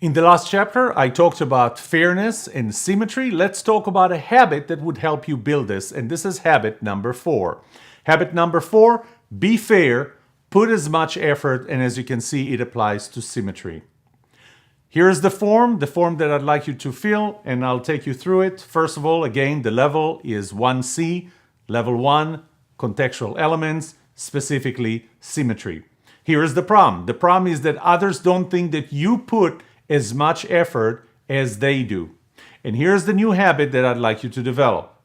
In the last chapter, I talked about fairness and symmetry. Let's talk about a habit that would help you build this, and this is habit number 4. Habit number 4, be fair, put as much effort, and as you can see, it applies to symmetry. Here's the form that I'd like you to fill, and I'll take you through it. First of all, again, the level is 1C, level 1, contextual elements, specifically symmetry. Here is the problem. The problem is that others don't think that you put as much effort as they do. And here's the new habit that I'd like you to develop.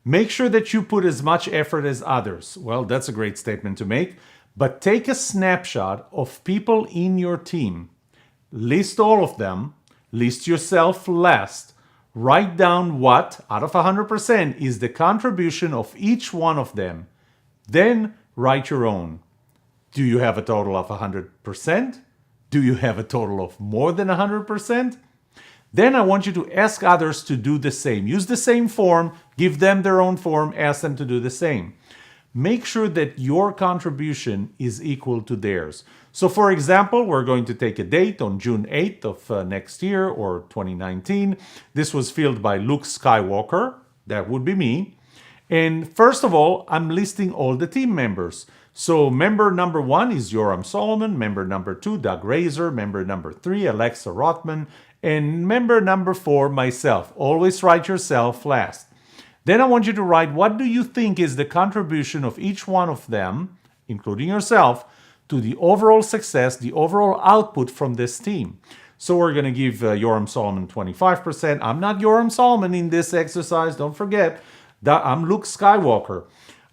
Make sure that you put as much effort as others. Well, that's a great statement to make, but take a snapshot of people in your team. List all of them, list yourself last, write down what, out of 100%, is the contribution of each one of them. Then write your own. Do you have a total of 100%? Do you have a total of more than 100%? Then I want you to ask others to do the same. Use the same form, give them their own form, ask them to do the same. Make sure that your contribution is equal to theirs. So for example, we're going to take a date on June 8th of next year or 2019. This was filled by Luke Skywalker. That would be me. And first of all, I'm listing all the team members. So member number 1 is Yoram Solomon, member number 2, Doug Razor, member number 3, Alexa Rothman, and member number 4, myself. Always write yourself last. Then I want you to write what do you think is the contribution of each one of them, including yourself, to the overall success, the overall output from this team. So we're going to give Yoram Solomon 25%. I'm not Yoram Solomon in this exercise, don't forget. I'm Luke Skywalker.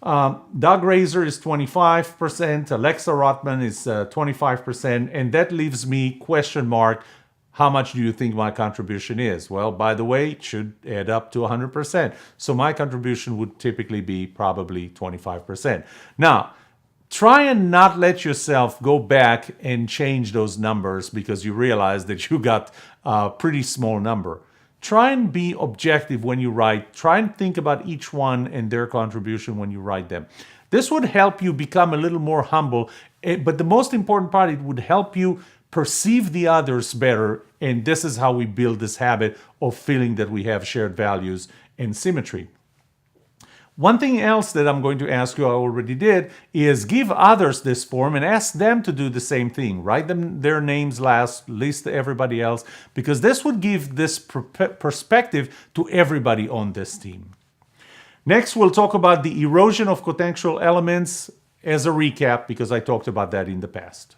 Doug Razor is 25%, Alexa Rothman is 25%, and that leaves me question mark, how much do you think my contribution is? Well, by the way, it should add up to 100%. So my contribution would typically be probably 25%. Now, try and not let yourself go back and change those numbers because you realize that you got a pretty small number. Try and be objective when you write. Try and think about each one and their contribution when you write them. This would help you become a little more humble, but the most important part, it would help you perceive the others better, and this is how we build this habit of feeling that we have shared values and symmetry. One thing else that I'm going to ask you, I already did, is give others this form and ask them to do the same thing. Write them their names last, list everybody else, because this would give this perspective to everybody on this team. Next, we'll talk about the erosion of contextual elements as a recap, because I talked about that in the past.